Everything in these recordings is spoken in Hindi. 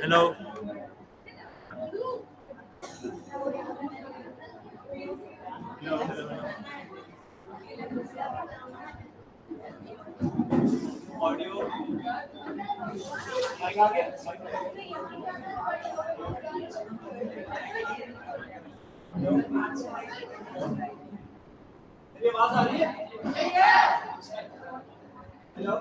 Hello. Audio. Mic आ गया? मेरी आवाज आ रही है? हेलो।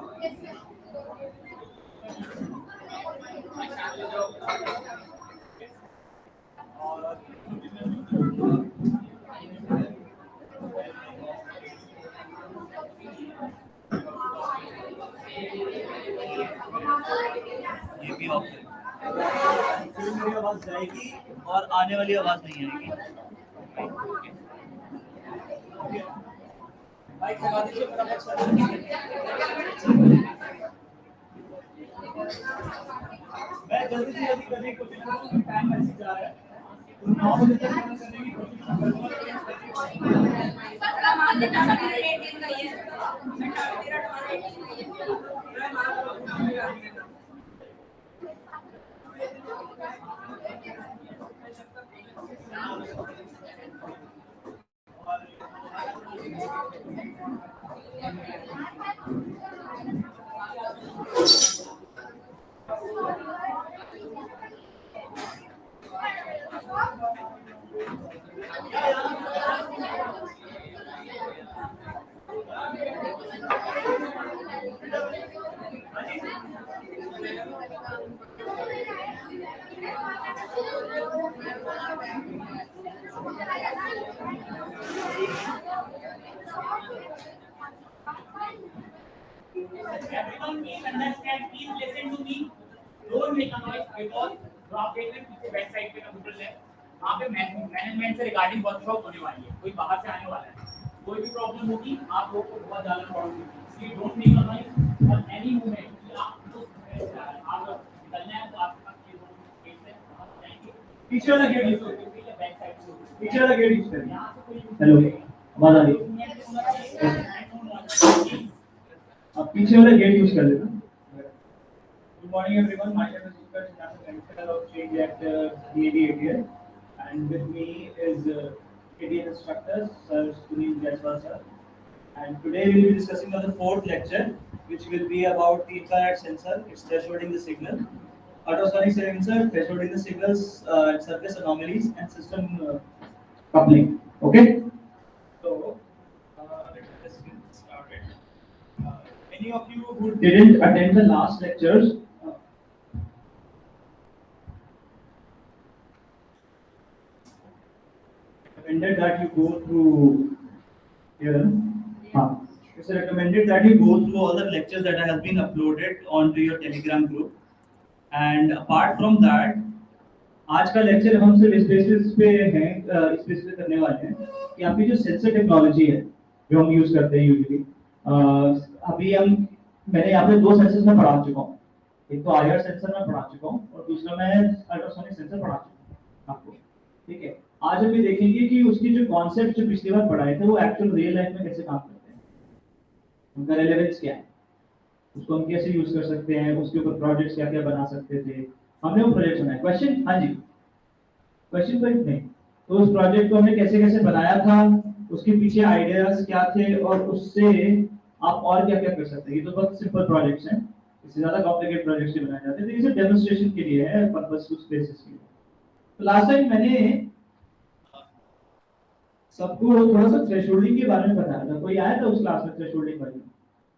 ये भी ऑफ है। फिर मेरी आवाज जाएगी और आने वाली आवाज नहीं आएगी। माइक लगा दीजिए फटाफट सर। मैं जल्दी से जल्दी करने की कोशिश करूँगा, टाइम ऐसे जा रहा है। 9 बजे तक मैं करने की कोशिश Everyone please understand, please listen to me. Don't make a noise because drop rate में पीछे बैक साइड पे कंप्यूटर है। वहाँ पे मैनेजमेंट से रिगार्डिंग वर्कशॉप होने वाली है। कोई बाहर से आने वाला है। कोई भी प्रॉब्लम होगी आप लोगों को बहुत ज़्यादा प्रॉब्लम होगी। इसलिए डोंट मेक अ नॉइज और एनी मूवमेंट कि आप लोग आप निकलना है तो आपके पास ये गेट है वहाँ से जाएंगे। पीछे वाला गेट यूज करो। बैक साइड से पीछे वाला गेट यूज करो। यहाँ से कोई हेलो, आवाज आ रही है? आप पीछे वाला गेट यूज कर लेना। Good morning everyone. My name is Utkarsh and I'm the Director of Change at DAD ATL. And with me is ATL instructor, Sir Sunil Jaiswal sir. And today we will be discussing on the fourth lecture, which will be about the infrared sensor. It's thresholding the signal, ultrasonic sensor, thresholding the signals, surface anomalies, and system coupling. Okay. So let's get started. Any of you who didn't attend the last lectures, recommended that you go through here. It's recommended that you go through all the lectures that have been uploaded onto your Telegram group. And apart from that, आज का लेक्चर हम सिर्फ इस बेसिस पे हैं, इस बेसिस पे करने वाले हैं कि आपकी जो सेंसर टेक्नोलॉजी है जो हम यूज करते हैं यूजुअली, अभी मैंने यहाँ पे दो सेंसर्स में पढ़ा चुका हूँ। एक तो IR सेंसर में पढ़ा चुका हूँ और दूसरा मैं अल्ट्रासोनिक सेंसर पढ़ा चुका हूँ आपको। ठीक है, आज हम ये देखेंगे कि उसकी जो कॉन्सेप्ट जो पिछली बार पढ़ाए थे वो एक्चुअल रियल लाइफ में कैसे काम करते हैं, उनका रेलेवेंस क्या है, उसको हम कैसे यूज कर सकते हैं, उसके ऊपर प्रोजेक्ट्स क्या क्या बना सकते थे। हमने वो प्रोजेक्ट बनाया। क्वेश्चन? हाँ जी, क्वेश्चन तो नहीं। तो उस प्रोजेक्ट को हमने कैसे कैसे बनाया था, उसके पीछे आइडियाज क्या थे और उससे आप और क्या क्या कर सकते हैं। ये तो बहुत सिंपल प्रोजेक्ट्स हैं, इससे ज्यादा कॉम्प्लिकेटेड प्रोजेक्ट्स नहीं बनाए जाते। तो ये सिर्फ डेमोंस्ट्रेशन के लिए है, पर्पस टू बेसिस के लिए। तो लास्ट टाइम मैंने सबको थोड़ा सा थ्रेशोल्डिंग के बारे में बताया था। कोई आया था उस क्लास में थ्रेशोल्डिंग बारे में?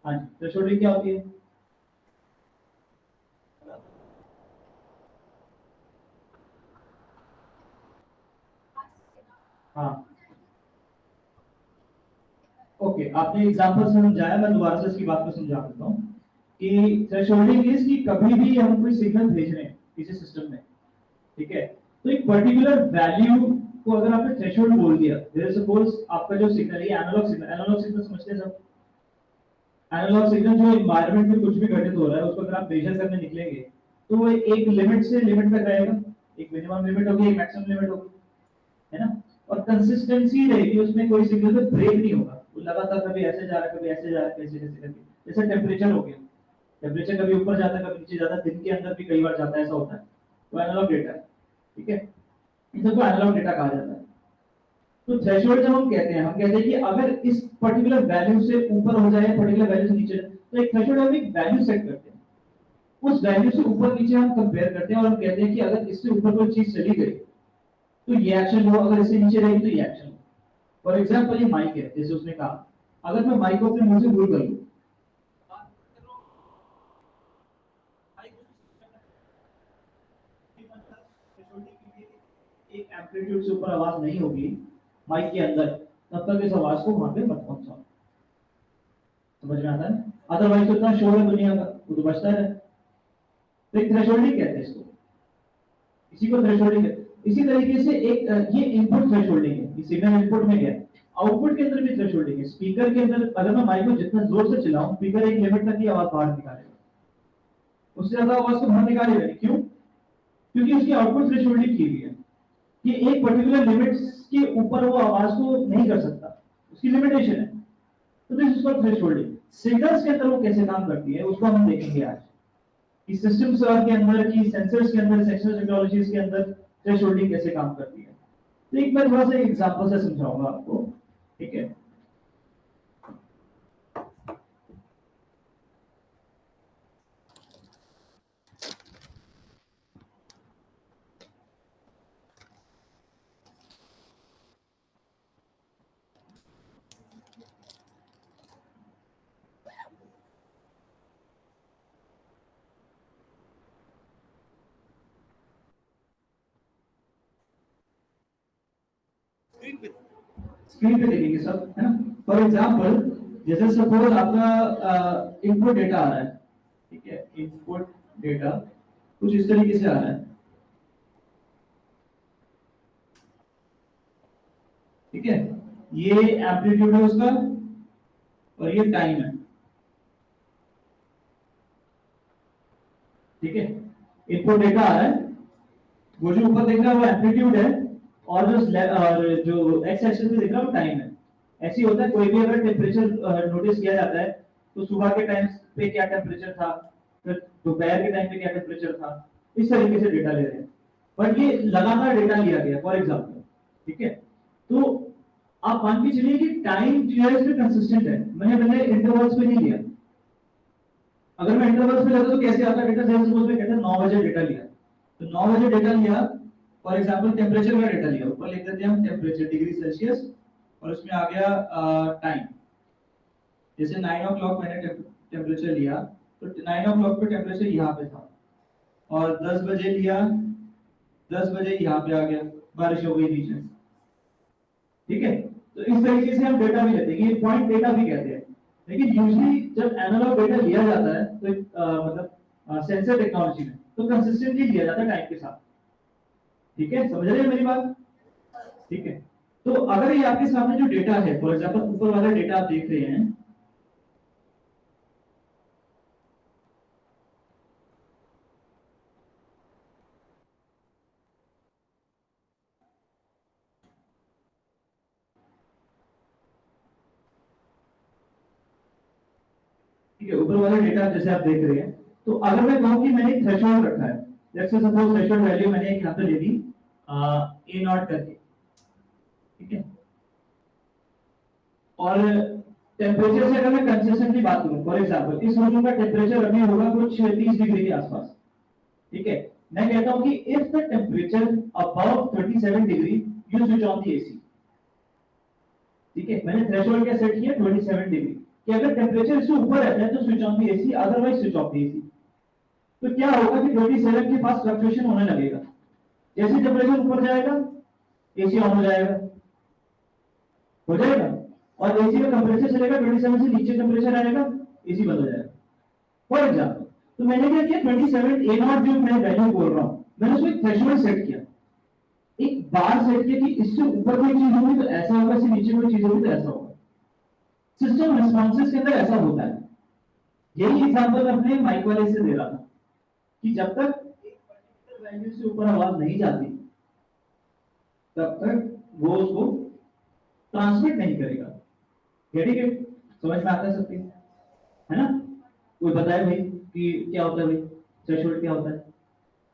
हाँ जी, थ्रेशोल्डिंग क्या होती है? हाँ ओके, आपने एग्जांपल से समझाया, मैं दोबारा से इसकी बात को समझा देता हूँ कि थ्रेशोल्डिंग इज कि कभी भी हम कोई सिग्नल भेज रहे हैं किसी सिस्टम में, ठीक है, तो एक पर्टिकुलर वैल्यू को अगर आपने थ्रेशोल्ड बोल दिया, जैसे सपोज आपका जो सिग्नल है एनालॉग सिग्नल समझते हैं सब। एनालॉग सिग्नल जो एनवायरनमेंट में कुछ भी घटित हो रहा है उसको अगर आप मेजर करने निकलेंगे तो वो एक लिमिट से लिमिट तक रहेगा, एक मिनिमम लिमिट होगी, एक मैक्सिमम लिमिट होगी, है ना। और कंसिस्टेंसी रहेगी उसमें, कोई सिग्नल में ब्रेक नहीं होगा, वो लगातार कभी ऐसे जा रहा है कभी ऐसे जा रहा है, कैसे कैसे करके। जैसे टेम्परेचर हो गया, टेम्परेचर कभी ऊपर जाता है कभी नीचे जाता है, दिन के अंदर भी कई बार जाता है, ऐसा होता है। तो एनालॉग डेटा है, ठीक है, इन सबको एनालॉग डेटा कहा जाता है। तो थ्रेशोल्ड जब हम कहते हैं कि अगर इस पर्टिकुलर वैल्यू से ऊपर हो जाए, पर्टिकुलर वैल्यू से नीचे, तो एक थ्रेशोल्ड हम एक वैल्यू सेट करते हैं, उस वैल्यू से ऊपर नीचे हम कंपेयर करते हैं और हम कहते हैं कि अगर इससे ऊपर कोई चीज चली गई तो ये एक्शन हो, अगर इससे नीचे रहेगी तो ये एक्शन हो। फॉर एग्जाम्पल ये माइक है, जैसे उसने कहा अगर मैं माइक को अपने मुंह से दूर कर लूं, एक एम्पलीट्यूड से ऊपर आवाज नहीं होगी माइक के अंदर, तब तक इस आवाज को वहां पे मत पहुंचाओ। समझ में आता है? अदरवाइज तो इतना शोर है दुनिया का, वो तो बचता है। तो एक थ्रेशोल्डिंग कहते हैं इसको, इसी को थ्रेशोल्डिंग है। इसी तरीके से एक ये इनपुट थ्रेशोल्डिंग है, ये सिग्नल इनपुट में क्या है, आउटपुट के अंदर भी थ्रेशोल्डिंग है। स्पीकर के अंदर अगर मैं माइक को जितना जोर से चलाऊं, स्पीकर एक लिमिट तक की आवाज बाहर निकालेगा, उससे ज्यादा आवाज को बाहर निकालेगा नहीं। क्यों? क्योंकि उसकी आउटपुट थ्रेशोल्डिंग की हुई है कि एक पर्टिकुलर लिमिट के ऊपर वो आवाज को नहीं कर सकता, उसकी लिमिटेशन है। तो this is called thresholding. Signals के अंदर वो कैसे काम करती है उसको हम देखेंगे आज, कि सिस्टम्स के अंदर, की सेंसर्स के अंदर, सेंसर टेक्नोलॉजीज के अंदर थ्रेशोल्डिंग कैसे काम करती है। तो एक मैं थोड़ा सा एग्जांपल से समझाऊंगा आपको, ठीक है। स्क्रीन पे देखेंगे सब, है ना। फॉर एग्जांपल जैसे सपोज आपका इनपुट डेटा आ रहा है, ठीक है, इनपुट डेटा कुछ इस तरीके से आ रहा है, ठीक है, ये एम्पलीट्यूड है उसका और ये टाइम है, ठीक है। इनपुट डेटा आ रहा है, वो जो ऊपर दिख रहा है वो एम्पलीट्यूड है, और जो एक्स एक्सिस पे दिख रहा है वो टाइम है। ऐसे ही होता है, कोई भी अगर टेम्परेचर नोटिस किया जाता है तो सुबह के टाइम पे क्या टेम्परेचर था, फिर दोपहर के टाइम पे क्या टेम्परेचर था, इस तरीके से डेटा ले रहे हैं। बट ये लगातार डेटा लिया गया फॉर एग्जाम्पल, ठीक है। तो आप मान के चलिए कि टाइम जो है इसमें कंसिस्टेंट है, मैंने इंटरवल्स पे नहीं लिया। अगर मैं इंटरवल्स पे लेता तो कैसे आता डेटा, जैसे सपोज मैं कहता 9 बजे डेटा लिया, तो 9 बजे डेटा लिया, फॉर एग्जांपल टेम्परेचर का डेटा लिया, ऊपर लिख देते हैं हम टेम्परेचर डिग्री सेल्सियस, और उसमें आ गया टाइम। जैसे 9 o'clock मैंने टेम्परेचर लिया, तो 9 o'clock पे टेम्परेचर यहाँ पे था, और 10 बजे लिया, 10 बजे यहाँ पे आ गया, बारिश हो गई बीच में, ठीक है। तो इस तरीके से हम डेटा भी लेते हैं, ये पॉइंट डेटा भी कहते हैं। लेकिन यूजली जब एनालॉग डेटा लिया जाता है तो मतलब सेंसर टेक्नोलॉजी में तो कंसिस्टेंटली लिया जाता है टाइम के साथ, ठीक है। समझ रहे हैं मेरी बात? ठीक है। तो अगर ये आपके सामने जो डेटा है, फॉर एग्जांपल ऊपर वाला डेटा आप देख रहे हैं, ठीक है, ऊपर वाला डेटा जैसे आप देख रहे हैं, तो अगर मैं कहूं कि मैंने एक थ्रेशोल्ड रखा है, जैसे सपोज थ्रेशोल्ड वैल्यू मैंने एक यहाँ पे ले दी ए नॉट करके, ठीक है, और टेम्परेचर से अगर मैं कंसिस्टेंट की बात करूं, फॉर एग्जांपल इस रूम का टेम्परेचर अभी होगा कुछ 30 डिग्री के आसपास, ठीक है। मैं कहता हूं कि if the temperature above 37 degree you switch on the AC, ठीक है। मैंने थ्रेशोल्ड क्या सेट किया 27 डिग्री, कि अगर टेम्परेचर इससे ऊपर रहता है तो switch on the AC, otherwise switch off the AC. तो क्या होगा कि 27 के पास फ्लक्चुएशन होने लगेगा, जैसे टेम्परेचर ऊपर जाएगा एसी ऑन हो जाएगा, और एसी का टेम्परेचर चलेगा 27 से नीचे टेम्परेचर आएगा, एसी बंद हो जाएगा, फॉर एग्जांपल। तो मैंने क्या किया 27 ए नॉट जो मैं वैल्यू बोल रहा हूं, मैंने उसको एक थ्रेशोल्ड सेट किया, एक बार सेट किया कि इससे ऊपर कोई चीज होगी तो ऐसा होगा, इससे नीचे कोई चीज होगी तो ऐसा होगा। सिस्टम रिस्पॉन्सेस के अंदर ऐसा होता है। यही एग्जांपल अपने माइक वाले से दे रहा था कि जब तक एक पर्टिकुलर वैल्यू से ऊपर आवाज नहीं जाती तब तक वो उसको ट्रांसमिट नहीं करेगा। ठीक है, समझ में आता है सबके, है ना। कोई बताए भाई कि क्या होता है, भाई थ्रेशोल्ड क्या होता है?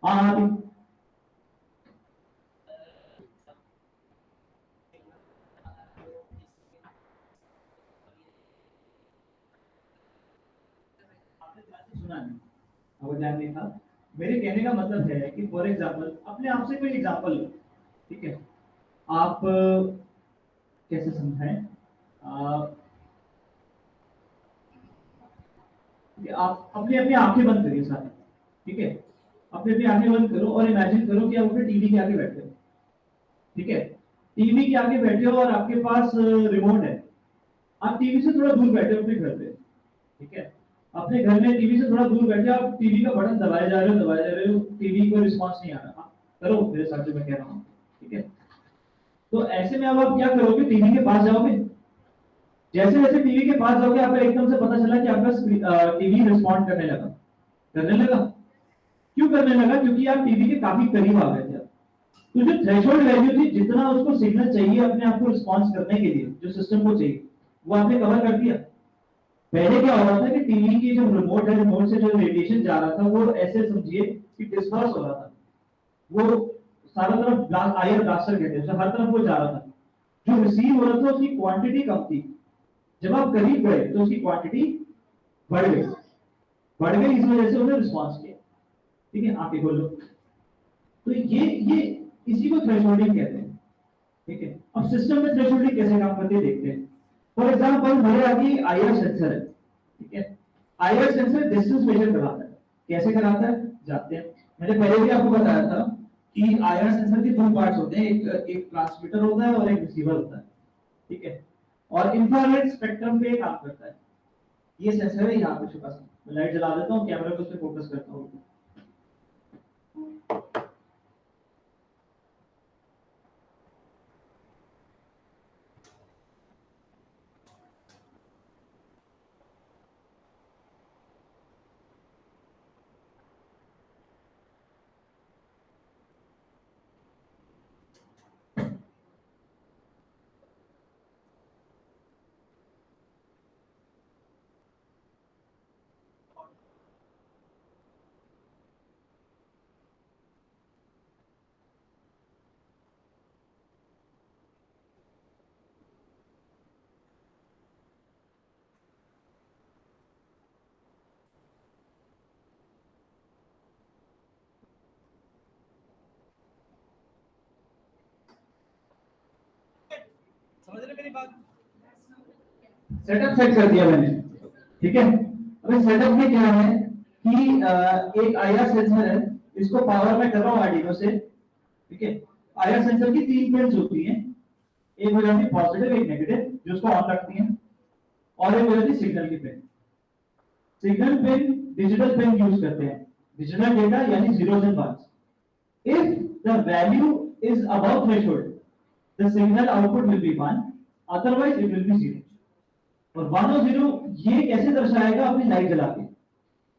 हाँ हाँ सुना नहीं, आपको ध्यान नहीं था। मेरे कहने का मतलब है कि फॉर एग्जाम्पल अपने आप से कोई एग्जाम्पल लो, ठीक है, आप कैसे समझाएं, आप अपनी अपनी आंखें बंद करिए सारे, ठीक है, अपनी अपनी आंखें बंद करो और इमेजिन करो कि आप अपने टीवी के आगे बैठे हो, ठीक है, टीवी के आगे बैठे हो और आपके पास रिमोट है, आप टीवी से थोड़ा दूर बैठे हो अपने घर पे, ठीक है, अपने घर में टीवी से थोड़ा दूर बैठे आप टीवी का बटन दबाए जा रहे हो, टीवी को रिस्पॉन्स नहीं आ रहा, करो मेरे साथ जो मैं कह रहा हूँ, ठीक है। तो ऐसे में अब आप क्या करोगे, टीवी के पास जाओगे, जैसे जैसे टीवी के पास जाओगे आपको एकदम से पता चला कि आपका टीवी रिस्पॉन्ड करने लगा, क्यों करने लगा, क्योंकि आप टीवी के काफी करीब आ गए थे। तो जो थ्रेशोल्ड वैल्यू थी, जितना उसको सिग्नल चाहिए अपने आप को रिस्पॉन्स करने के लिए, जो सिस्टम को चाहिए, वो आपने कवर कर दिया। पहले क्या हो रहा था कि टीवी की जो रिमोट है, रिमोट से जो रेडिएशन जा रहा था वो ऐसे समझिए कि डिस्पर्स हो रहा था, वो सारा तरफ आयर ब्लास्टर कहते हैं, हर तरफ वो जा रहा था, जो रिसीव हो रहा था उसकी क्वांटिटी कम थी, जब आप करीब गए तो उसकी क्वांटिटी बढ़ गई, इस वजह से उन्होंने रिस्पॉन्स किया, ठीक है, आंखें खोलो। तो ये इसी को थ्रेशोल्डिंग कहते हैं, ठीक है। अब सिस्टम में थ्रेशोल्डिंग कैसे काम करती है देखते हैं। फॉर एग्जांपल मेरे आगे आईआर सेंसर है, ठीक है, आईआर सेंसर डिस्टेंस मेजर कराता है, कैसे कराता है जाते हैं। मैंने पहले भी आपको बताया था कि आईआर सेंसर के दो पार्ट्स होते हैं, एक ट्रांसमीटर होता है और एक रिसीवर होता है, ठीक है, और इंफ्रारेड स्पेक्ट्रम पे काम करता है। ये सेंसर है यहाँ पे छोटा सा, मैं लाइट जला देता हूँ, कैमरा को उस पर फोकस करता हूँ। समझ रहे मेरी बात? सेटअप सेट कर दिया मैंने, ठीक है। अभी सेटअप में क्या है कि एक आईआर सेंसर है, इसको पावर में कर रहा हूँ आर्डिनो से, ठीक है। आईआर सेंसर की तीन पिन्स होती हैं, एक हो जाती है पॉजिटिव, एक नेगेटिव, जो उसको ऑन रखती हैं, और एक हो जाती है सिग्नल की पिन। Signal pin digital pin use करते हैं, डिजिटल डेटा यानी zeros and ones. If the value is above threshold, the signal output will be 1, otherwise it will be 0। और 1 और 0 ये कैसे दर्शाएगा, अपनी लाइट जला के,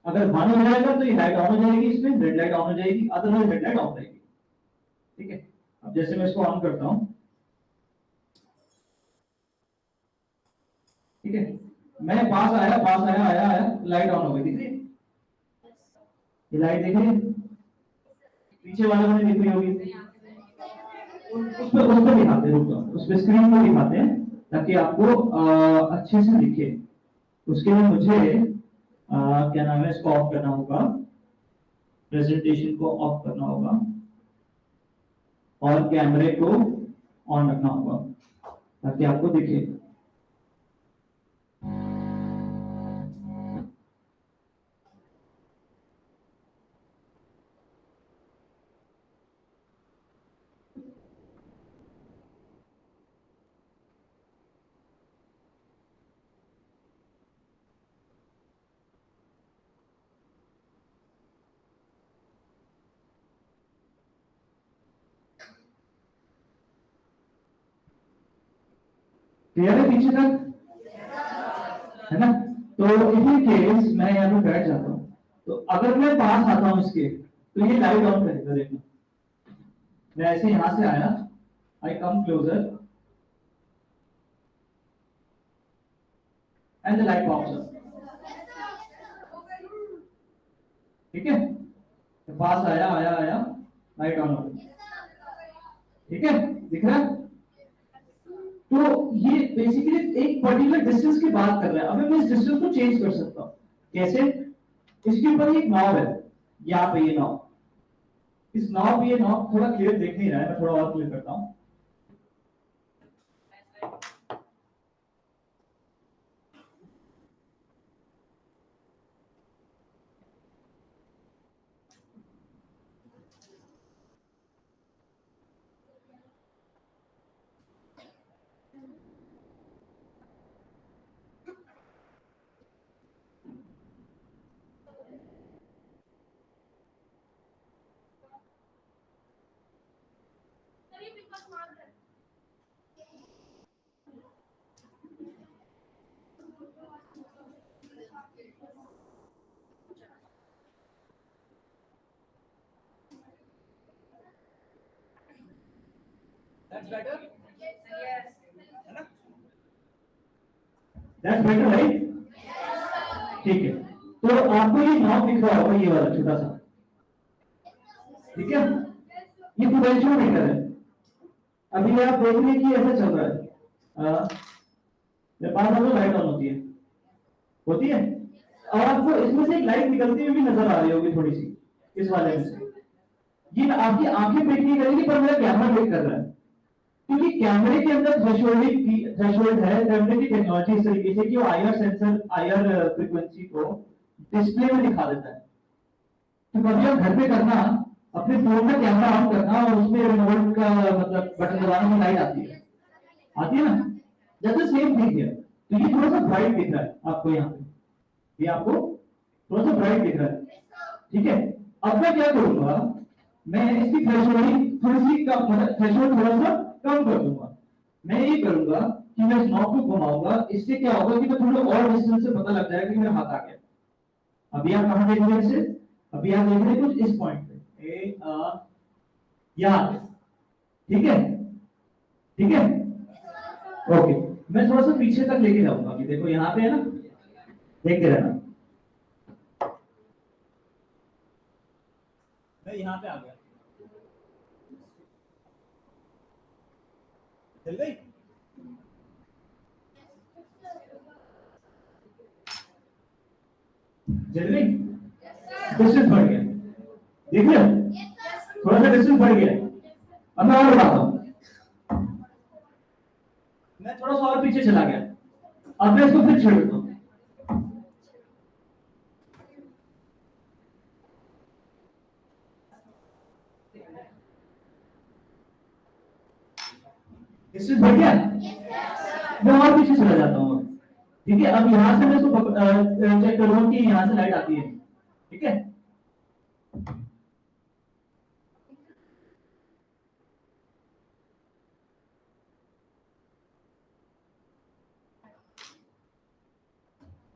अगर 1 हो जाएगा तो ये लाइट ऑन हो जाएगी, इसमें रेड लाइट ऑन हो जाएगी, अदरवाइज रेड लाइट ऑफ रहेगी, ठीक है। अब जैसे मैं इसको ऑन करता हूं, ठीक है, मैं पास आया, लाइट ऑन हो गई, दिख रही है, ये लाइट देख रही है, पीछे वाले को नहीं दिख रही होगी, उस पर दिखाते हैं, उस पर स्क्रीन पर दिखाते हैं ताकि आपको अच्छे से दिखे। उसके लिए मुझे क्या नाम है, इसको ऑफ करना होगा, प्रेजेंटेशन को ऑफ करना होगा और कैमरे को ऑन रखना होगा ताकि आपको दिखे। क्लियर है पीछे तक, है ना। तो इसी केस मैं यहाँ पे बैठ जाता हूँ, तो अगर मैं पास आता हूँ इसके, तो ये लाइट ऑन करेगा, देखना मैं ऐसे यहां से आया, I come closer and the light pops up, ठीक है, तो पास आया, लाइट ऑन हो गई, ठीक है, दिख रहा है। तो ये बेसिकली एक पर्टिकुलर डिस्टेंस की बात कर रहा है। अब मैं इस डिस्टेंस को चेंज कर सकता हूं, कैसे, इसके ऊपर एक नॉब है, यहाँ पे ये नॉब, इस नॉब, ये नॉब थोड़ा क्लियर देख नहीं रहा है, मैं थोड़ा और क्लियर करता हूँ। That's better? Yes. है ना? That's better, right? ठीक है, तो आपको ये नॉब दिख रहा होगा, ये वाला छोटा सा, ठीक है, ये पोटेंशियोमीटर है। अभी आप देख रहे हैं कि ऐसा चल रहा है, जब पास आपको लाइट ऑन होती है, और आपको इसमें से एक लाइट निकलती हुई भी नजर आ रही होगी थोड़ी सी, इस वाले में से। ये आपकी आंखें पिक नहीं करेगी, पर मेरा कैमरा पिक कर रहा है, क्योंकि कैमरे के अंदर थ्रेशोल्ड है, कैमरे की टेक्नोलॉजी इस तरीके से कि वो आईआर सेंसर, आईआर फ्रीक्वेंसी को डिस्प्ले में दिखा देता है। तो कभी आप घर पे करना, अपने फोन में कैमरा ऑन करना और उसमें रिमोट का मतलब बटन दबाने में लाइट आती है ना, जैसे सेम थिंग है। तो ये थोड़ा सा ब्राइट दिख रहा है आपको, यहाँ पे ये आपको थोड़ा सा ब्राइट दिख रहा है, ठीक है। अब मैं क्या करूंगा, मैं इसकी थ्रेशोल्ड थोड़ी सी कम, थ्रेशोल्ड थोड़ा सा कम कर दूंगा। मैं ये करूंगा कि मैं इस नॉब को घुमाऊंगा, इससे क्या होगा कि मैं थोड़ा और डिस्टेंस से पता लग जाएगा कि मेरा हाथ आ गया। अभी आप कहां देख रहे हैं इसे, अभी आप देख रहे हैं कुछ इस पॉइंट पे, यहाँ, ठीक है, ठीक है, ओके। मैं थोड़ा सा पीछे तक लेके जाऊंगा, अभी देखो यहाँ पे है ना, देखते रहना, मैं यहाँ पे आ गया, चल गई, चल गई, डिस्टेंस बढ़ गया, देख रहे हो, थोड़ा सा डिस्टेंस बढ़ गया। अब मैं और बताता हूँ, मैं थोड़ा सा और पीछे चला गया, अब मैं इसको फिर छेड़ देता हूँ, डिस्टेंस बढ़ गया, मैं और पीछे चला जाता हूँ, ठीक है। अब यहाँ से मैं इसको चेक करूंगा कि यहाँ से लाइट आती है, ठीक है।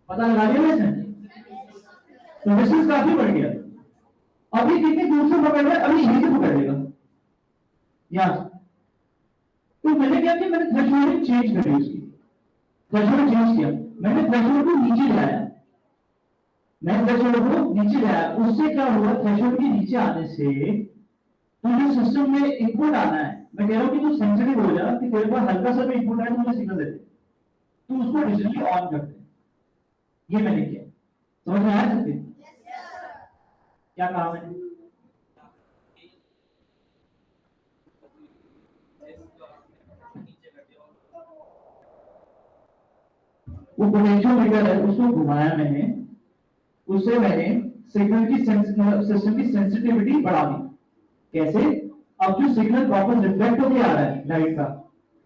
पता लगा लिया मैंने, तो डिस्टेंस काफी बढ़ गया। अभी कितनी दूर से पकड़ रहा है, अभी यहीं से पकड़ लेगा, यहाँ। तो मैंने क्या किया, मैंने थ्रेशोल्ड चेंज करी, उसकी थ्रेशोल्ड चेंज किया, मैंने थ्रेशोल्ड को नीचे लाया, मैं थ्रेशोल्ड को नीचे लाया, उससे क्या हुआ, थ्रेशोल्ड के नीचे आने से तो जो सिस्टम में इनपुट आना है, मैं कह रहा हूँ कि तो सेंसिटिव हो जाए कि तेरे पास हल्का सा भी इनपुट आए तो मुझे सिग्नल देते, तो उसको डिजिटली ऑन कर दे। ये मैंने किया, समझ में आया सकते क्या कहा मैंने? वो पोटेंशियोमीटर है, उसको घुमाया मैंने, उससे मैंने सिग्नल की सिस्टम की सेंसिटिविटी बढ़ा दी। कैसे? अब जो सिग्नल वापस रिफ्लेक्ट होकर आ रहा है लाइट का,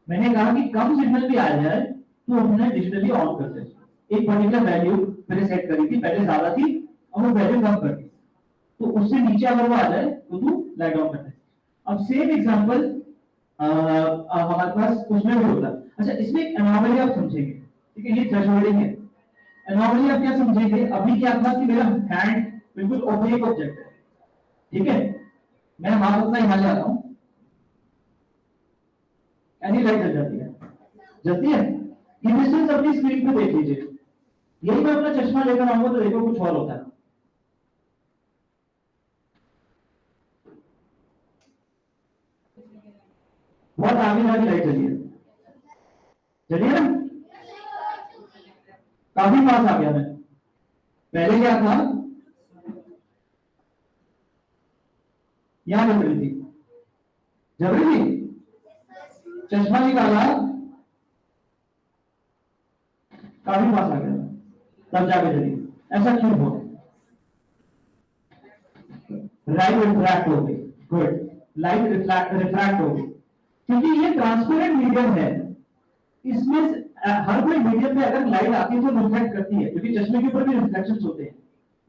मैंने कहा कि कम सिग्नल भी आ जाए तो हमने डिजिटली ऑन कर दे। एक पर्टिकुलर वैल्यू मैंने सेट करी थी, पहले ज्यादा थी, अब वो वैल्यू कम कर दी, तो उससे नीचे अगर वो आ जाए तो तू लाइट ऑन कर दे। अब सेम एग्जांपल हमारे पास उसमें भी होता है। अच्छा, इसमें एक एनोमली आप समझेंगे, ठीक है, ये थ्रेशोल्डिंग है। एनोमली आप क्या समझेंगे, अभी क्या था कि मेरा हैंड बिल्कुल ओपेक ऑब्जेक्ट है, ठीक है, मैं हाथ अपना यहाँ जाता हूँ, ऐसी लाइट जल जाती है, जलती है। ये डिस्टेंस अपनी स्क्रीन पे देख लीजिए, यही मैं अपना चश्मा लेकर आऊंगा तो देखो कुछ और होता है। बहुत आगे वाली लाइट चली है, चलिए ना, काफी पास आ गया मैं। पहले क्या था यहाँ पे मिली थी, जबरी थी, चश्मा निकाला, काफी पास आ गया, तब जाके चली। ऐसा क्यों हुआ? लाइट रिफ्रैक्ट हो गई। गुड, लाइट रिफ्रैक्ट हो गई, क्योंकि ये ट्रांसपेरेंट मीडियम है, इसमें हर कोई मीडियम में अगर लाइट आती है तो रिफ्लेक्ट करती है, क्योंकि चश्मे के ऊपर भी रिफ्लेक्शंस होते हैं,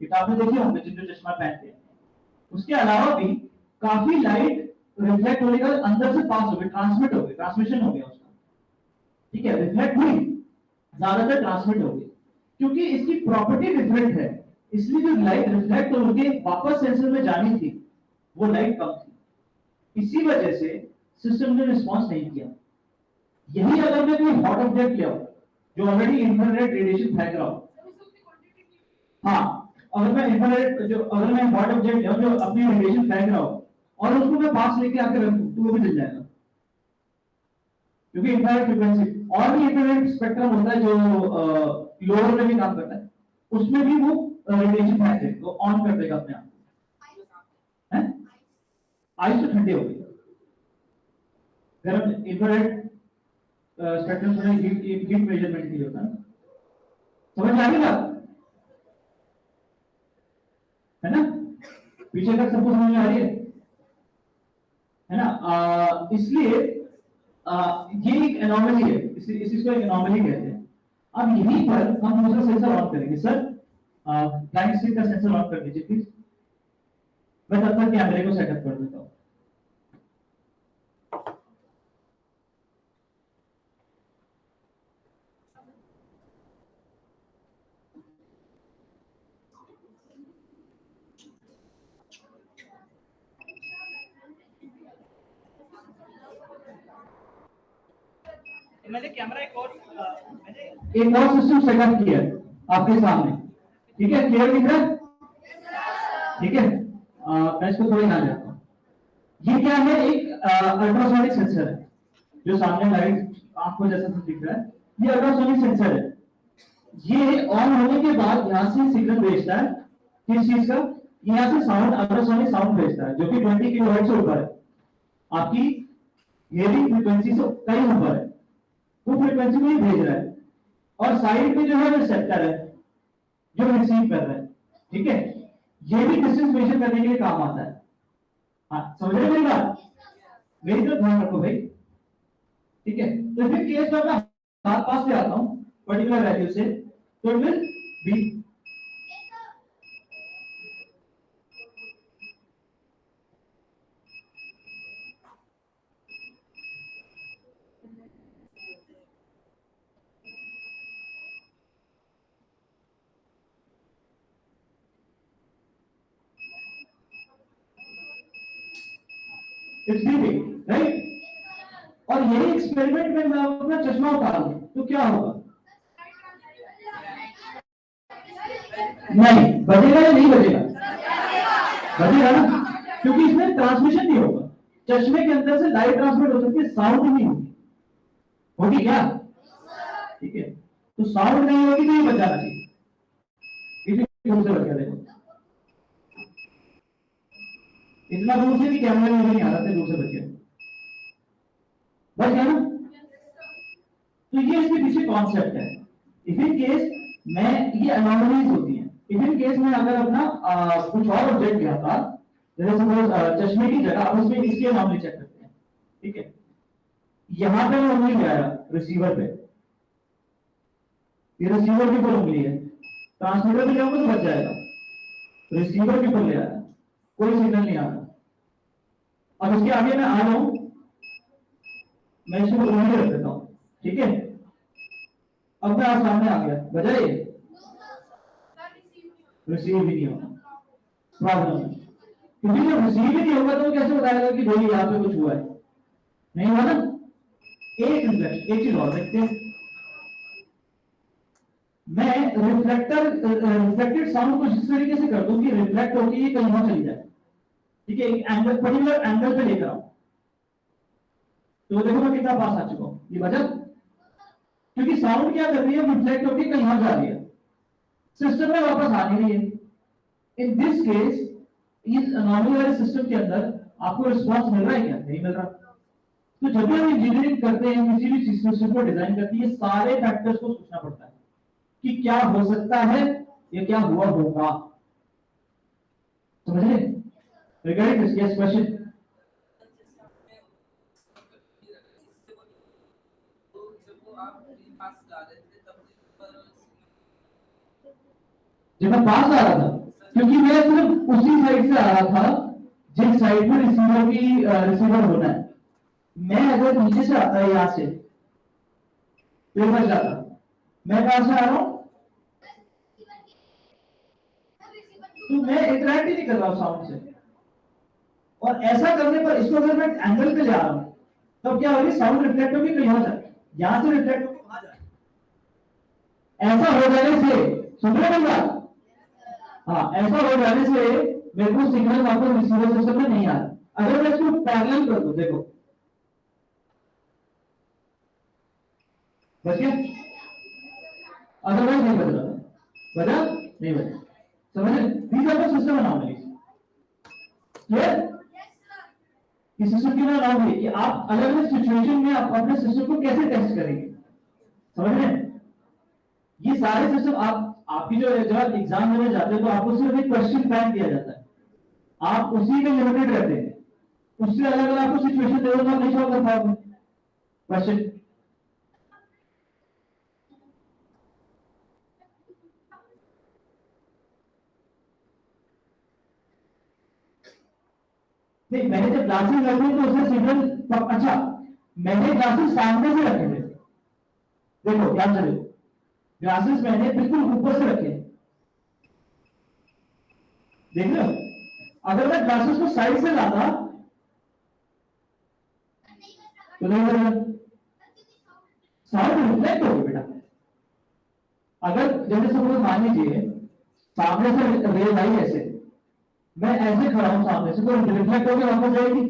ये तो आपने देखे होंगे जिन जो चश्मा पहनते हैं। उसके अलावा भी काफी लाइट रिफ्लेक्ट होने के बाद अंदर से पास हो गई, ट्रांसमिट हो गई, ट्रांसमिशन हो गया उसका, ठीक है, रिफ्लेक्ट हुई, ज्यादातर ट्रांसमिट हो गई, क्योंकि इसकी प्रॉपर्टी डिफरेंट है, इसलिए जो लाइट रिफ्लेक्ट होके वापस सेंसर में जानी थी वो लाइट कम थी, इसी वजह से सिस्टम ने रिस्पॉन्स नहीं किया। यही अगर मैं कोई हॉट ऑब्जेक्ट ले आऊं जो ऑलरेडी इंफ्रारेड रेडिएशन फेंक रहा हूं, हाँ, अगर मैं हॉट ऑब्जेक्ट ले आऊं जो अपनी रेडिएशन फेंक रहा हूं और उसको मैं पास लेके आकर रखूं तो वो भी जल जाएगा, क्योंकि इंफ्रारेड फ्रीक्वेंसी और भी इंफ्रारेड स्पेक्ट्रम होता है जो लोअर में भी काम करता है, उसमें भी वो रेडिएशन फेंक देगा, वो ऑन कर देगा अपने आप। आइस तो ठंडे हो गए, गर्म इंफ्रारेड स्पेक्ट्रम से हीट मेजरमेंट के लिए होता है, समझ आ गई बात है ना? पीछे तक सबको समझ में आ रही है ना? इसलिए ये एक एनोमली है, इसी को एक एनोमली कहते हैं। अब यहीं पर हम दूसरा सेंसर ऑन करेंगे। सर ब्लाइंड स्टिक का सेंसर ऑन कर दीजिए प्लीज, मैं तब तक कैमरे को सेटअप कर देता हूं। मैंने कैमरा एक और सिस्टम सेटअप किया आपके सामने, ठीक है, क्लियर दिख रहा है? ठीक है, मैं इसको थोड़ी ना जाता हूं। ये क्या है? एक अल्ट्रासोनिक सेंसर है जो सामने लाइट आपको जैसा दिख रहा है, ये अल्ट्रासोनिक सेंसर है। ये ऑन होने के बाद यहां से सिग्नल भेजता है, किस चीज का? यहां से साउंड, अल्ट्रासोनिक साउंड भेजता है जो कि 20 किलोहर्ट्ज से ऊपर है, आपकी हेयरिंग फ्रीक्वेंसी से कहीं ऊपर है, वो फ्रीक्वेंसी में ही भेज रहा है। और साइड में जो है रिसेप्टर है जो रिसीव कर रहा है, ठीक है, ये भी डिस्टेंस मेजर करने के लिए काम आता है। हाँ, समझ रहे मेरी बात? मेरी तरफ ध्यान रखो भाई, ठीक है। तो फिर केस में मैं हाथ पास पे आता हूं पर्टिकुलर वैल्यू से, तो it will be it's beeping, right? और यही एक्सपेरिमेंट में मैं अपना चश्मा उतारूं तो क्या होगा? नहीं बजेगा या नहीं बजेगा? बजेगा ना, क्योंकि इसमें ट्रांसमिशन नहीं होगा, चश्मे के अंदर से लाइट ट्रांसमिट हो सकती है, साउंड नहीं होगी, होगी क्या? ठीक है, तो साउंड नहीं होगी तो ये बच जाना चाहिए, दूर से बच गया, देखो इतना दूर से भी कैमरे में नहीं आ रहा था, दूर से बच गया, बच गया ना? तो ये इसके पीछे कॉन्सेप्ट है। इफ इन केस मैं, ये एनोमलीज होती हैं, इफ इन केस मैं अगर अपना कुछ और ऑब्जेक्ट लिया था, जैसे सपोज चश्मे की जगह, अब उसमें इसकी एनोमली चेक करते हैं, ठीक है, यहां पे मैं उंगली ले आया रिसीवर पे, ये रिसीवर के ऊपर उंगली है, ट्रांसमीटर पे जाऊंगा तो बच जाएगा, रिसीवर के ऊपर ले आया, कोई सिग्नल नहीं आ रहा। अब इसके आगे मैं आ रहा हूं, मैं इसको उंगली रख देता हूं, ठीक है, अब मैं आप सामने आ गया, बजाए रिसीव भी नहीं होगा, प्रॉब्लम है, क्योंकि जब रिसीव ही नहीं होगा तो कैसे बताएगा कि भाई यहाँ पे कुछ हुआ है? नहीं हुआ ना? एक चीज और देखते हैं, मैं रिफ्लेक्टेड साउंड को इस तरीके से कर दूं कि रिफ्लेक्ट होकर ये कहीं और चली जाए, ठीक है, एक एंगल, पर्टिकुलर एंगल पे लेकर आऊं, तो देखो मैं कितना पास आ चुका हूं, ये वजह, क्योंकि साउंड क्या कर रही है, रिफ्लेक्ट होकर कहीं और जा रही है, सिस्टम में वापस आ नहीं रही है। इन दिस केस, इस एनोमली वाले सिस्टम के अंदर आपको रिस्पॉन्स मिल रहा है क्या? नहीं मिल रहा। तो जब भी हम इंजीनियरिंग करते हैं, किसी भी सिस्टम को डिजाइन करते हैं, सारे फैक्टर्स को सोचना पड़ता है कि क्या हो सकता है या क्या हुआ होगा। समझ रहे? Regarding this, yes question. जब मैं पास आ रहा था, क्योंकि मैं सिर्फ उसी साइड से आ रहा था जिस साइड में रिसीवर होना है। मैं अगर नीचे से आता है यहां से तो बच जाता। मैं कहां से आ रहा हूं? तो मैं इंटरेक्ट ही नहीं कर रहा हूं साउंड से। और ऐसा करने पर इसको अगर मैं एंगल पे ले आ रहा हूं तब क्या होगी? साउंड रिफ्लेक्ट होगी कहीं और जाए, यहां से रिफ्लेक्ट होगी वहां जाए। ऐसा हो जाने से, सुन रहे हैं बात? हाँ, ऐसा हो जाने से मेरे को सिग्नल वापस रिसीवर सिस्टम में नहीं आ रहा। अगर मैं इसको पैरेलल कर दूं, देखो बच गया, अदरवाइज नहीं बच रहा। बचा नहीं बचा। समझ रहे? These are the system anomalies. Clear? कि सिस्टम की अनोमली कि आप अलग अलग सिचुएशन में आप अपने सिस्टम को कैसे टेस्ट करेंगे। समझ रहे? ये सारे सिस्टम आपकी जो जब एग्जाम देने जाते हैं तो आपको सिर्फ एक क्वेश्चन बैंक दिया जाता है, आप उसी में लिमिटेड रहते हैं। उससे अलग अलग आपको सिचुएशन दे दो तो आप नहीं सॉल्व कर पाओगे क्वेश्चन। नहीं, मैंने जब ग्लासेस रखे तो उसमें सिग्नल अच्छा, मैंने ग्लासेस सामने से रखे थे। देखो ध्यान से देखो, ग्लासेस मैंने बिल्कुल ऊपर से रखे। देख लो, अगर मैं ग्लासेस को साइड से लाता तो नहीं बनेगा, साउंड रिफ्लेक्ट होगी बेटा। अगर जैसे सपोज मान लीजिए सामने से रेल आई ऐसे, मैं ऐसे खड़ा हूं सामने से तो रिफ्लेक्ट होकर वापस जाएगी।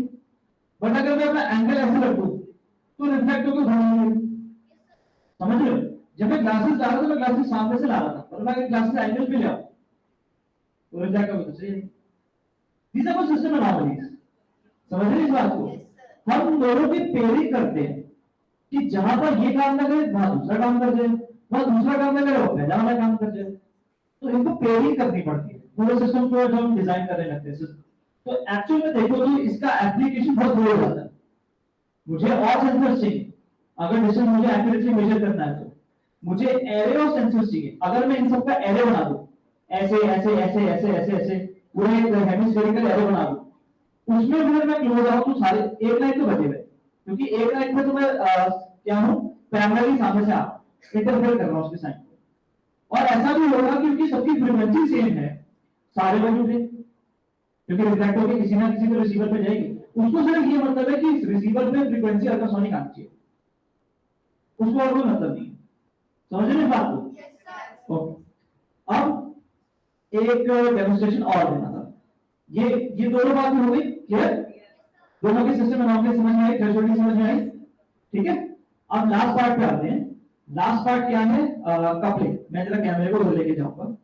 बट अगर मैं अपना एंगल ऐसे रखूं तो रिफ्लेक्ट होकर घूमेंगे। समझ रहे हो? जब मैं ग्लासेस ला रहा था, मैं ग्लासेस सामने से ला रहा था, और मैं ग्लासेस एंगल पे ले आऊं तो रिफ्लेक्ट होगा तो सही है। This are system anomalies. समझ रहे हैं इस बात को? हम दोनों की पेयरिंग करते हैं कि जहां पर ये काम ना करे वहां दूसरा काम कर जाए, वहां दूसरा काम ना करे वो पहला वाला काम कर जाए। तो इनको पेयरिंग करनी पड़ती है पूरे सिस्टम को जब हम डिजाइन करने लगते हैं। तो एक्चुअल में देखो तो इसका एप्लीकेशन बहुत दूर हो जाता है। मुझे और सेंसर चाहिए अगर डिस्टेंस मुझे एक्यूरेटली मेजर करना है, तो मुझे एरे ऑफ सेंसर्स चाहिए। अगर मैं इन सब का एरे बना दूं, ऐसे ऐसे ऐसे ऐसे ऐसे ऐसे पूरे हेमिस्फेरिकल एरे बना दूं, उसमें फिर मैं क्लोज आऊं तो सारे एक लाइन तो बचे हुए, क्योंकि एक लाइन में तो मैं क्या हूं, प्राइमरी सामने से आप इंटरफेयर कर रहा हूं उसके साइन। और ऐसा भी होगा क्योंकि सबकी फ्रीक्वेंसी सेम है, सारे वैल्यू थे, क्योंकि रिफ्लेक्ट होकर किसी ना किसी को रिसीवर पे जाएगी। उसको सिर्फ ये मतलब है कि रिसीवर पे फ्रीक्वेंसी अल्ट्रासोनिक आनी चाहिए, उसको और कोई मतलब नहीं। समझ रहे बात को? ओके, अब एक डेमोंस्ट्रेशन और देना था। ये दोनों बातें हो गई क्लियर? दोनों के सिस्टम अनोमली समझ में आई, थ्रेशोल्डिंग समझ में आई, ठीक है? अब लास्ट पार्ट पे आते हैं। लास्ट पार्ट क्या है? कपलिंग। मैं जरा कैमरे को उधर लेके जाऊंगा।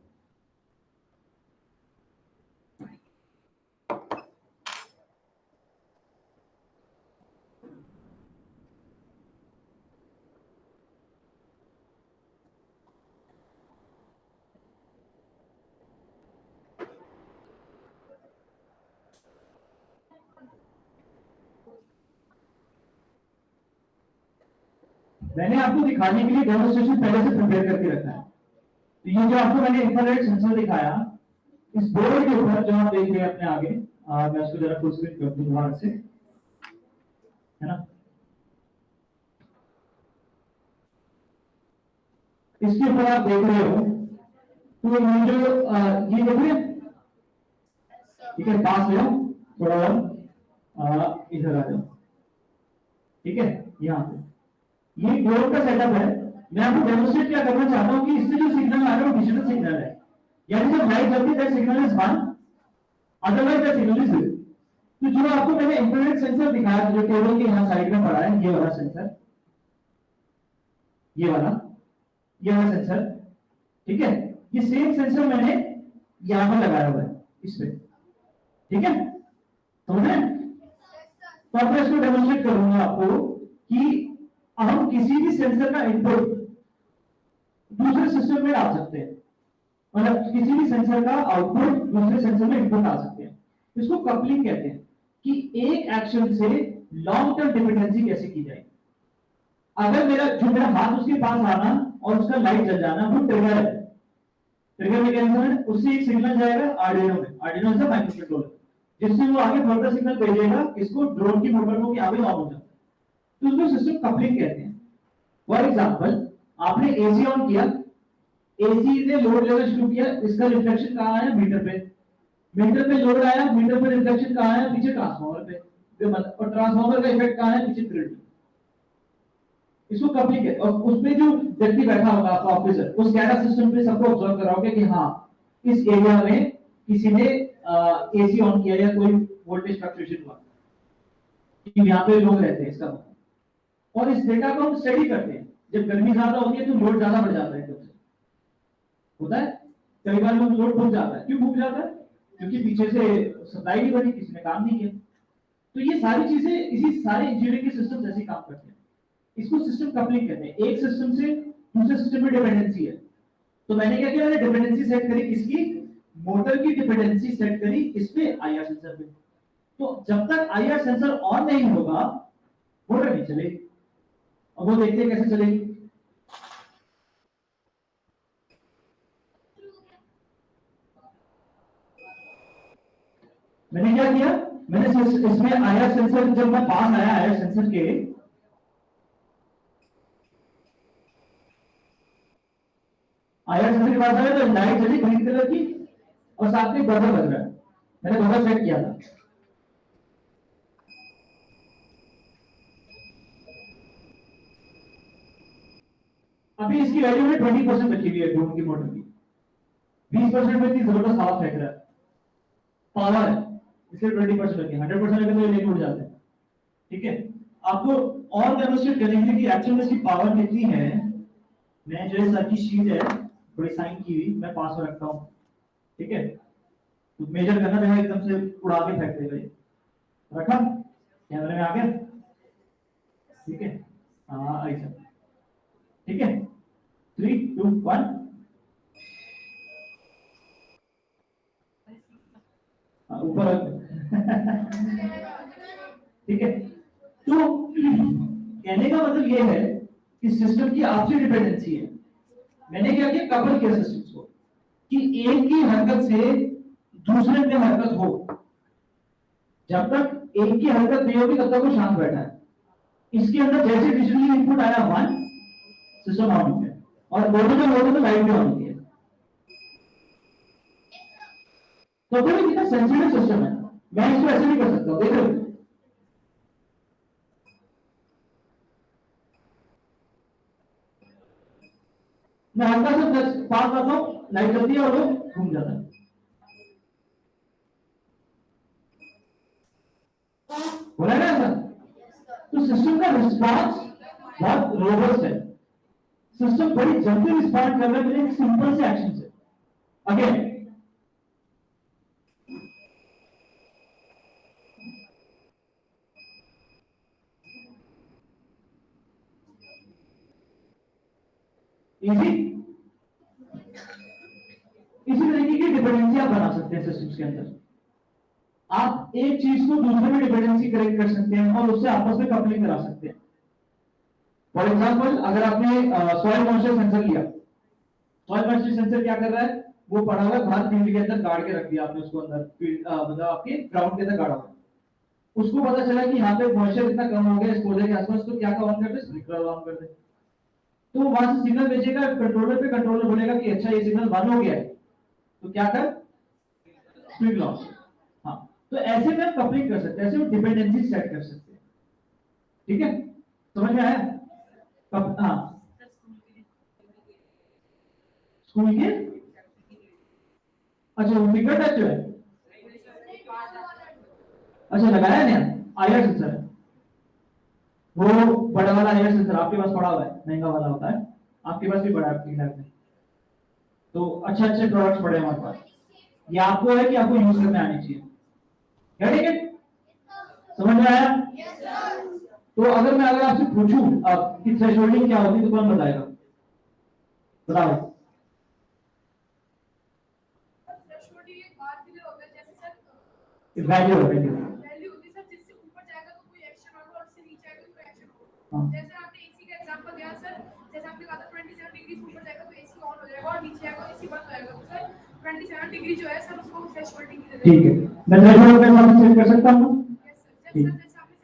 मैंने आपको दिखाने के लिए डेमोंस्ट्रेशन पहले से प्रिपेयर करके रखा है। तो ये जो आपको मैंने इंफ्रारेड सेंसर दिखाया, इस बोर्ड के ऊपर जो आप देख रहे हैं अपने आगे, मैं उसको जरा फुल स्क्रीन कर दूं बाहर से, है ना? इसके ऊपर आप देख रहे हो तो ये जो ये देख रहे हैं, ठीक है? पास ले आओ थोड़ा और इधर आ जाओ, ठीक है? यहाँ पे ये बोर्ड का सेटअप है। मैं आपको डेमोंस्ट्रेट क्या करना चाहता हूँ कि इससे जो सिग्नल आ रहा है वो डिजिटल सिग्नल है, यानी जब लाइट जलती है that signal is 1, otherwise that signal is 0। तो जो आपको मैंने इंफ्रारेड सेंसर दिखाया जो टेबल के यहाँ साइड में पड़ा है, ये वाला सेंसर, ये वाला सेंसर, ठीक है? ये सेम सेंसर मैंने यहाँ पर लगाया हुआ है इस पे, ठीक है? समझ रहे हैं? तो अब मैं इसको डेमोन्स्ट्रेट करूंगा आपको कि हम किसी भी सेंसर का इनपुट दूसरे सिस्टम में डाल सकते हैं, मतलब किसी भी सेंसर का आउटपुट दूसरे सेंसर में इनपुट आ सकते हैं। इसको कपलिंग कहते हैं कि एक एक्शन से लॉन्ग टर्म डिपेंडेंसी कैसे की जाए। अगर मेरा हाथ उसके पास आना और उसका लाइट जल जाना वो ट्रिगर है, ट्रिगर मैकेनिज्म है, उससे एक सिग्नल जाएगा आर्डिनो में, Arduino is a micro controller, जिससे वो आगे फर्दर सिग्नल भेजेगा इसको ड्रोन की मोटर को कि आगे ऑन हो जाए, तो उसको सिस्टम कपलिंग कहते हैं। फॉर एग्जांपल आपने एसी ऑन किया, एसी ने लोड लेना शुरू किया, इसका रिफ्लेक्शन कहां है, मीटर पे, मीटर पे लोड आया, मीटर पे रिफ्लेक्शन कहां है, पीछे ट्रांसफार्मर पे, और ट्रांसफार्मर का इफेक्ट कहां है, पीछे ग्रिड पे। इसको कपलिंग है। और उसमें जो व्यक्ति बैठा होगा आपका ऑफिसर, उस SCADA सिस्टम पे सबको ऑब्जर्व कराओगे कि हाँ इस एरिया में किसी ने एसी ऑन किया या कोई वोल्टेज फ्लक्चुएशन हुआ, कि यहाँ पे लोग रहते हैं इसका मतलब। और इस डेटा को हम स्टडी करते हैं, जब गर्मी ज्यादा होती है तो लोड ज्यादा बढ़ जाता है, एकदम से होता है, कई बार लोड भूल जाता है। क्यों भूल जाता है? क्योंकि पीछे से सप्लाई नहीं बनी, किसी ने काम नहीं किया। तो ये सारी चीजें, इसी सारे इंजीनियरिंग के सिस्टम ऐसे काम करते हैं। इसको सिस्टम कपलिंग कहते हैं। एक सिस्टम से दूसरे सिस्टम में डिपेंडेंसी है, तो मैंने क्या किया, मैंने डिपेंडेंसी सेट करी किसकी, मोटर की डिपेंडेंसी सेट करी इस पे, आईआर सेंसर पे। तो जब तक आईआर सेंसर ऑन नहीं होगा मोटर नहीं चलेगी। अब वो देखते हैं कैसे चलेगी। मैंने क्या किया, मैंने इसमें आईआर सेंसर, जब मैं पास आया आईआर सेंसर के, आईआर सेंसर के पास आया तो लाइट जली ग्रीन कलर की और साथ में बजर बज रहा है। मैंने बजर सेट किया था। अभी इसकी वैल्यू में 20% रखी हुई है ड्रोन की मोटर की, 20% में इतनी जबरदस्त हवा फेंक रहा है, पावर है, इसलिए 20% रखी है। 100% अगर तो ये लेके उड़ जाते हैं। ठीक है, आपको और डेमोन्स्ट्रेट करेंगे कि एक्चुअल में इसकी पावर कितनी है। मैं जो सर की शीट है थोड़ी साइन की हुई, मैं पास में रखता हूँ। ठीक है, तो मेजर करना जो है एकदम से उड़ा के फेंक देगा ये। रखा, कैमरे में आ गया। ठीक है, हाँ ऐसा। ठीक है, 3 2 1। ऊपर ठीक है, तो कहने का मतलब ये है कि सिस्टम की आपसी डिपेंडेंसी है। मैंने क्या किया, कपल किया सिस्टम्स को कि एक की हरकत से दूसरे में हरकत हो। जब तक एक की हरकत नहीं होगी तब तक वो शांत बैठा है। इसके अंदर जैसे डिजिटली इनपुट आया 1, सिस्टम ऑन हो गया, और दोनों में हो तो लाइट भी ऑन होती है। तो कोई कितना सेंसिटिव सिस्टम है, मैं इसको ऐसे नहीं कर सकता हूं। देख रहे हो, मैं हल्का सा पास करता हूं, लाइट जलती है और वो घूम जाता है। हो रहा है ना ऐसा? तो सिस्टम का रिस्पांस बहुत रोबस्ट है। सिस्टम बड़ी जल्दी रिस्पॉन्ड कर रहा है एक सिंपल से एक्शन से। अगेन इजी, इसी तरीके की डिपेंडेंसी आप बना सकते हैं सिस्टम्स के अंदर। आप एक चीज को दूसरे में डिपेंडेंसी करेक्ट कर सकते हैं और उससे आपस में कपलिंग करा सकते हैं। फॉर एग्जांपल, अगर आपने सॉइल मॉइस्चर सेंसर लिया, सॉइल मॉइस्चर सेंसर क्या कर रहा है, वो पड़ा हुआ बाहर फील्ड के अंदर गाड़ के रख दिया आपने उसको अंदर, मतलब आपके ग्राउंड के अंदर गाड़ा हुआ। उसको पता चला कि यहाँ पे मॉइस्चर इतना कम हो गया इस पौधे के आसपास, तो क्या ऑन कर दे, स्प्रिंकलर ऑन कर दे। तो वहां से सिग्नल भेजेगा कंट्रोलर पे, कंट्रोलर बोलेगा कि अच्छा ये सिग्नल बंद हो गया है, तो क्या कर, स्प्रिंकलर ऑन। हाँ, तो ऐसे में कपलिंग कर सकते हैं, ऐसे में डिपेंडेंसी सेट कर सकते हैं। ठीक है, समझ में आया? हाँ, स्कूल के, अच्छा वो फिंगर टच जो है, अच्छा लगाया ना, आईआर सेंसर है वो, बड़ा वाला आईआर सेंसर आपके पास पड़ा हुआ है, महंगा वाला होता है, आपके पास भी बड़ा है लैब में। तो अच्छे अच्छे प्रोडक्ट्स पड़े हैं हमारे पास। ये आपको है कि आपको यूज करने आनी चाहिए। ठीक है, समझ में आया? तो अगर मैं आपसे पूछूं अब कि थ्रेशोल्डिंग क्या होती है तो कौन बताएगा? बताओ। थ्रेशोल्डिंग एक बार क्लियर होता है, जैसे सर वैल्यू वैल्यू होती है सर, जिससे ऊपर जाएगा तो कोई एक्शन होगा और उससे नीचे आएगा तो कोई एक्शन होगा। हाँ। जैसे आपने एसी का एग्जांपल दिया सर, जैसे आपने कहा था 27 डिग्री ऊपर जाएगा तो एसी ऑन हो जाएगा और नीचे आएगा एसी बंद हो जाएगा। तो सर 27 डिग्री जो है सर उसको थ्रेशोल्डिंग की ठीक है, मैं थ्रेशोल्ड पे वापस चेक कर सकता हूं? जैसे आपने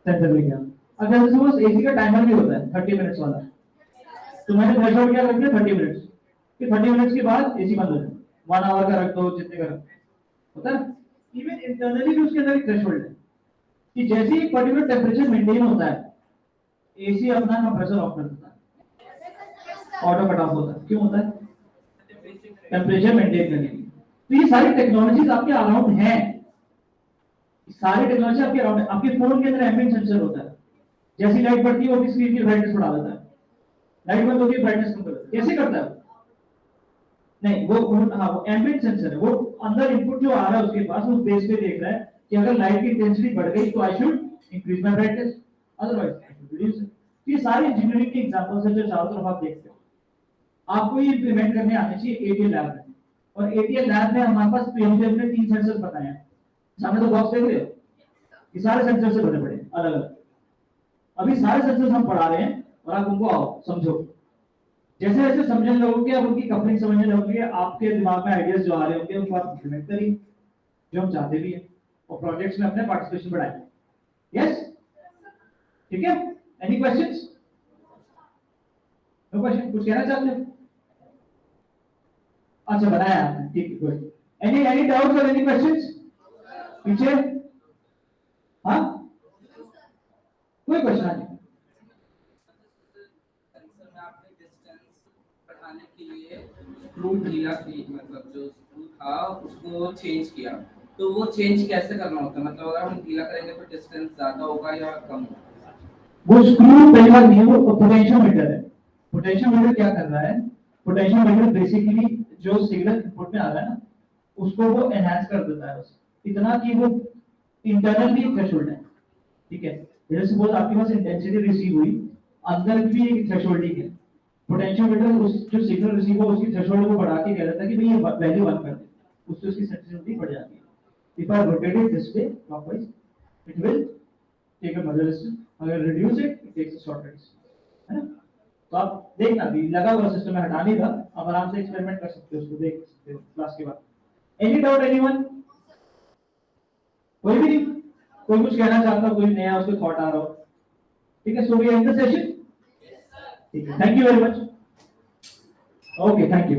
सेंसर में क्या? अगर सपोज एसी का टाइमर भी होता है 30 मिनट्स वाला, तो मैंने थ्रेशोल्ड क्या रख दिया 30 मिनट्स, कि 30 मिनट्स के बाद एसी बंद हो जाए, 1 आवर का रख दो, जितने का रख होता है। इवन इंटरनली भी उसके अंदर एक थ्रेशोल्ड है कि जैसे ही एक पर्टिकुलर टेम्परेचर मेंटेन होता है एसी अपना कंप्रेसर ऑफ कर देता है, ऑटो कट ऑफ होता है। क्यों होता है? टेम्परेचर मेंटेन करने के लिए। तो ये सारी टेक्नोलॉजीज आपके अराउंड हैं, सारी टेक्नोलॉजी आपके अराउंड है। आपके फोन के अंदर एम्बिएंट सेंसर होता है, जैसी लाइट पड़ती है वो भी स्क्रीन की ब्राइटनेस बढ़ा देता है, लाइट बंद होती है ब्राइटनेस कम कर देता है। कैसे करता है? नहीं, वो हाँ वो एम्बिएंट सेंसर है, वो अंदर इनपुट जो आ रहा है उसके पास उस बेस पे देख रहा है कि अगर लाइट की इंटेंसिटी बढ़ गई तो I should increase my brightness, otherwise I should reduce it. ये सारे इंजीनियरिंग के एग्जांपल्स हैं जो चारों तरफ आप देखते हो। आपको ये इंप्लीमेंट करने आने चाहिए एटीएल लैब में, और एटीएल लैब में हमारे पास पीएमजीएफ ने 3 सेंसर बताए हैं। सामने तो बॉक्स देख रहे हो, ये सारे सेंसर से बने पड़े अलग अलग। अभी सारे सेंसर हम पढ़ा रहे हैं और आप उनको आओ समझो, जैसे जैसे समझने लगोगे आप उनकी कपलिंग समझने लगोगे, आपके दिमाग में आइडियाज जो आ रहे होंगे उनको आप इंप्लीमेंट करिए, जो हम चाहते भी हैं, और प्रोजेक्ट्स में अपने पार्टिसिपेशन बढ़ाएं। यस, ठीक है? Any questions? No question? कुछ कहना चाहते हो? अच्छा, बनाया आपने, ठीक है, गुड। एनी डाउट्स और एनी क्वेश्चंस पीछे? हाँ, कोई क्वेश्चन नहीं? के लिए स्क्रू ढीला की, मतलब जो स्क्रू था उसको चेंज किया, तो वो चेंज कैसे करना होता है? मतलब अगर हम ढीला करेंगे तो डिस्टेंस ज्यादा होगा या कम होगा? वो स्क्रू पहली बार नहीं है, वो पोटेंशियोमीटर है। पोटेंशियोमीटर क्या कर रहा है? पोटेंशियोमीटर बेसिकली जो सिग्नल इनपुट में आ रहा है ना उसको वो एनहांस कर देता है, बस इतना कि वो इंटरनल भी थ्रेशोल्ड है, ठीक है? जैसे सपोज आपके पास इंटेंसिटी रिसीव हुई, अंदर भी एक थ्रेशोल्डिंग है, पोटेंशियोमीटर उस जो सिग्नल रिसीव हो उसकी थ्रेशोल्ड को बढ़ा के कह देता है कि भाई ये वैल्यू 1 कर दे, उससे उसकी सेंसिटिविटी बढ़ जाती है। If I rotate it this way clockwise it will take a mother distance, अगर reduce it takes a shorter distance, है ना? तो आप देखना, भी लगा हुआ सिस्टम में हटाने का आप आराम से एक्सपेरिमेंट कर सकते हो, उसको देख सकते हो क्लास के बाद। Any doubt anyone? कोई भी नहीं? कोई कुछ कहना चाहता हो, कोई नया उसको थॉट आ रहा हो? ठीक है, so we end the session. ठीक है, thank you very much. Okay, thank you.